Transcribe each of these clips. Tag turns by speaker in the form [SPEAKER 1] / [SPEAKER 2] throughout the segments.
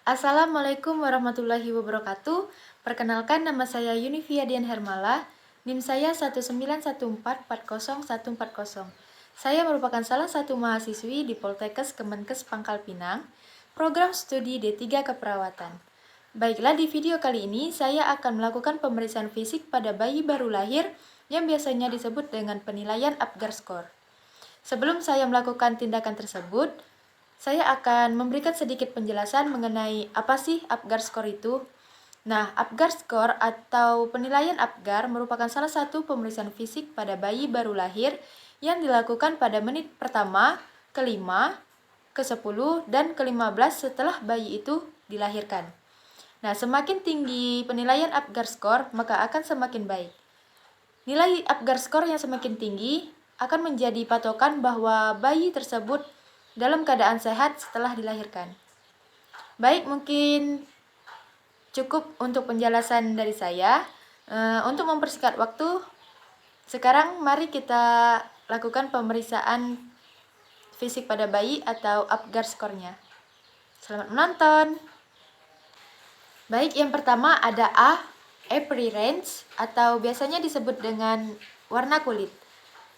[SPEAKER 1] Assalamualaikum warahmatullahi wabarakatuh. Perkenalkan, nama saya Yunifia Dian Hermala. NIM saya 191440140. Saya merupakan salah satu mahasiswi di Poltekkes Kemenkes Pangkal Pinang, program studi D3 Keperawatan. Baiklah, di video kali ini saya akan melakukan pemeriksaan fisik pada bayi baru lahir yang biasanya disebut dengan penilaian Apgar Score. Sebelum saya melakukan tindakan tersebut, saya akan memberikan sedikit penjelasan mengenai apa sih Apgar Score itu. Nah, Apgar Score atau penilaian Apgar merupakan salah satu pemeriksaan fisik pada bayi baru lahir yang dilakukan pada menit pertama, ke-5, ke-10, dan ke-15 setelah bayi itu dilahirkan. Nah, semakin tinggi penilaian Apgar Score, maka akan semakin baik. Nilai Apgar Score yang semakin tinggi akan menjadi patokan bahwa bayi tersebut dalam keadaan sehat setelah dilahirkan. Baik, mungkin cukup untuk penjelasan dari saya. Untuk mempersingkat waktu, sekarang mari kita lakukan pemeriksaan fisik pada bayi atau Apgar Score-nya. Selamat menonton. Baik, yang pertama ada A, appearance, atau biasanya disebut dengan warna kulit.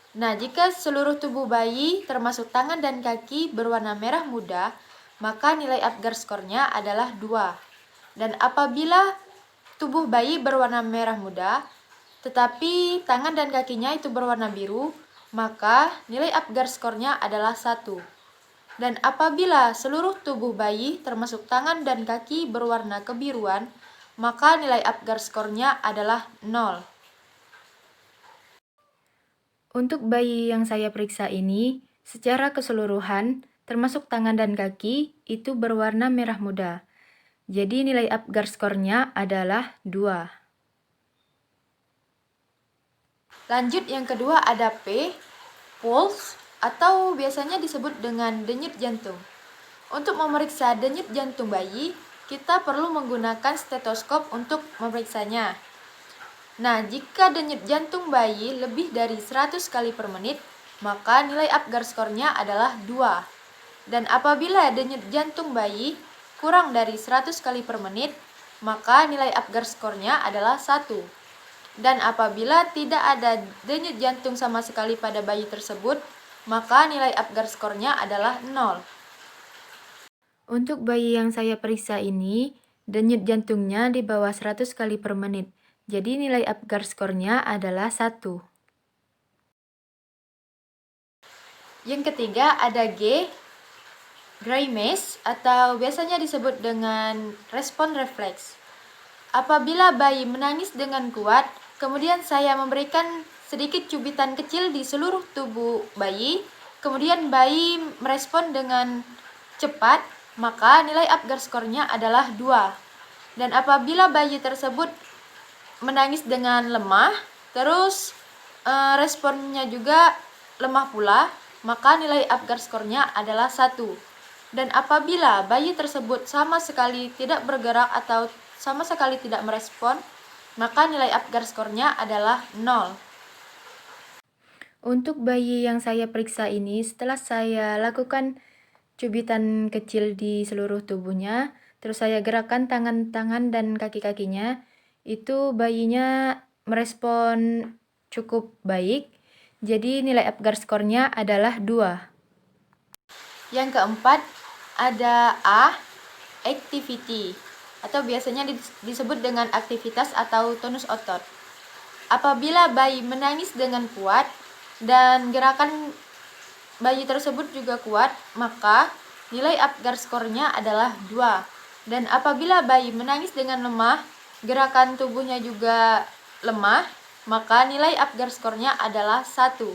[SPEAKER 1] Nah, jika seluruh tubuh bayi termasuk tangan dan kaki berwarna merah muda, maka nilai Apgar Score-nya adalah 2. Dan apabila tubuh bayi berwarna merah muda, tetapi tangan dan kakinya itu berwarna biru, maka nilai Apgar Score-nya adalah 1. Dan apabila seluruh tubuh bayi termasuk tangan dan kaki berwarna kebiruan, maka nilai Apgar Score-nya adalah 0. Untuk bayi yang saya periksa ini, secara keseluruhan, termasuk tangan dan kaki, itu berwarna merah muda. Jadi nilai Apgar Score-nya adalah 2. Lanjut, yang kedua ada P, pulse, atau biasanya disebut dengan denyut jantung. Untuk memeriksa denyut jantung bayi, kita perlu menggunakan stetoskop untuk memeriksanya. Nah, jika denyut jantung bayi lebih dari 100 kali per menit, maka nilai Apgar Score-nya adalah 2. Dan apabila denyut jantung bayi kurang dari 100 kali per menit, maka nilai Apgar Score-nya adalah 1. Dan apabila tidak ada denyut jantung sama sekali pada bayi tersebut, maka nilai Apgar Score-nya adalah 0. Untuk bayi yang saya periksa ini, denyut jantungnya di bawah 100 kali per menit. Jadi nilai Apgar Score-nya adalah 1. Yang ketiga ada G, grimace, atau biasanya disebut dengan respon refleks. Apabila bayi menangis dengan kuat, kemudian saya memberikan sedikit cubitan kecil di seluruh tubuh bayi, kemudian bayi merespon dengan cepat, maka nilai Apgar Score-nya adalah 2. Dan apabila bayi tersebut menangis dengan lemah, terus responnya juga lemah pula, maka nilai Apgar Score-nya adalah 1. Dan apabila bayi tersebut sama sekali tidak bergerak atau sama sekali tidak merespon, maka nilai Apgar Score-nya adalah 0. Untuk bayi yang saya periksa ini, setelah saya lakukan cubitan kecil di seluruh tubuhnya, terus saya gerakkan tangan-tangan dan kaki-kakinya, itu bayinya merespon cukup baik. Jadi nilai Apgar Score-nya adalah 2. Yang keempat ada A, activity, atau biasanya disebut dengan aktivitas atau tonus otot. Apabila bayi menangis dengan kuat dan gerakan bayi tersebut juga kuat, maka nilai Apgar Score-nya adalah 2. Dan apabila bayi menangis dengan lemah, gerakan tubuhnya juga lemah, maka nilai Apgar Score-nya adalah 1.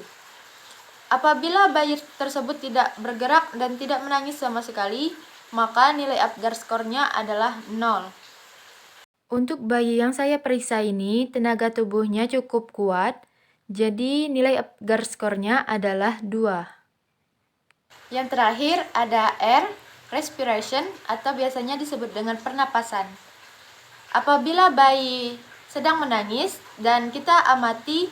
[SPEAKER 1] Apabila bayi tersebut tidak bergerak dan tidak menangis sama sekali, maka nilai Apgar Score-nya adalah 0. Untuk bayi yang saya periksa ini, tenaga tubuhnya cukup kuat, jadi nilai Apgar Score-nya adalah 2. Yang terakhir ada R, respiration, atau biasanya disebut dengan pernapasan. Apabila bayi sedang menangis dan kita amati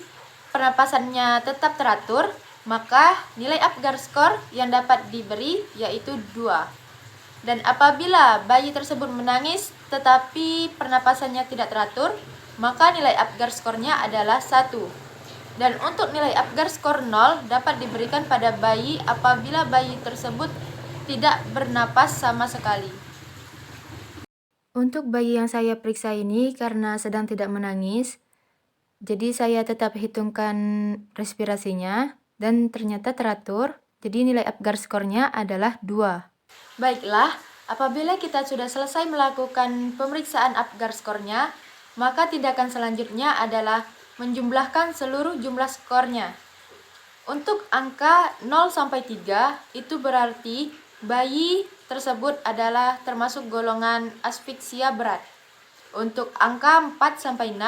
[SPEAKER 1] pernapasannya tetap teratur, maka nilai Apgar Score yang dapat diberi yaitu 2. Dan apabila bayi tersebut menangis tetapi pernapasannya tidak teratur, maka nilai Apgar skornya adalah 1. Dan untuk nilai Apgar skor 0 dapat diberikan pada bayi apabila bayi tersebut tidak bernapas sama sekali. Untuk bayi yang saya periksa ini karena sedang tidak menangis, jadi saya tetap hitungkan respirasinya dan ternyata teratur, jadi nilai Apgar skornya adalah 2. Baiklah, apabila kita sudah selesai melakukan pemeriksaan Apgar skornya, maka tindakan selanjutnya adalah menjumlahkan seluruh jumlah skornya. Untuk angka 0-3 itu berarti bayi tersebut adalah termasuk golongan asfiksia berat. Untuk angka 4-6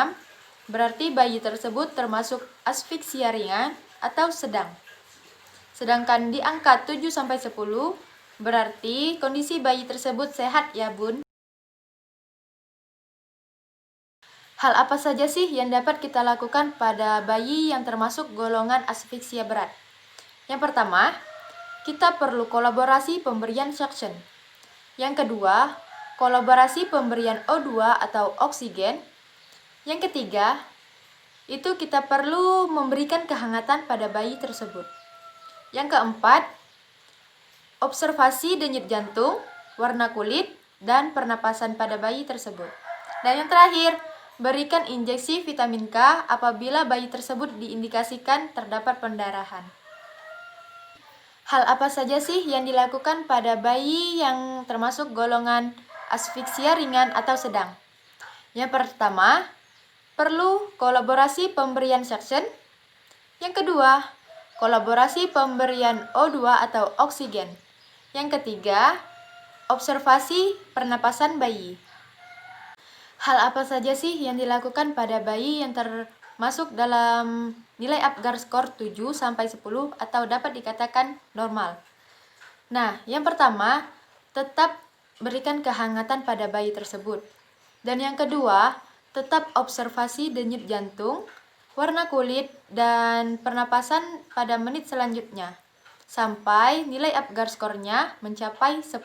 [SPEAKER 1] berarti bayi tersebut termasuk asfiksia ringan atau sedang. Sedangkan di angka 7-10 berarti kondisi bayi tersebut sehat ya Bun. Hal apa saja sih yang dapat kita lakukan pada bayi yang termasuk golongan asfiksia berat? Yang pertama, kita perlu kolaborasi pemberian suction. Yang kedua, kolaborasi pemberian O2 atau oksigen. Yang ketiga, itu kita perlu memberikan kehangatan pada bayi tersebut. Yang keempat, observasi denyut jantung, warna kulit, dan pernapasan pada bayi tersebut. Dan yang terakhir, berikan injeksi vitamin K apabila bayi tersebut diindikasikan terdapat pendarahan. Hal apa saja sih yang dilakukan pada bayi yang termasuk golongan asfiksia ringan atau sedang? Yang pertama, perlu kolaborasi pemberian suction. Yang kedua, kolaborasi pemberian O2 atau oksigen. Yang ketiga, observasi pernapasan bayi. Hal apa saja sih yang dilakukan pada bayi yang termasuk dalam nilai Apgar skor 7-10 atau dapat dikatakan normal? Nah, yang pertama, tetap berikan kehangatan pada bayi tersebut. Dan yang kedua, tetap observasi denyut jantung, warna kulit, dan pernapasan pada menit selanjutnya, sampai nilai Apgar skornya mencapai 10.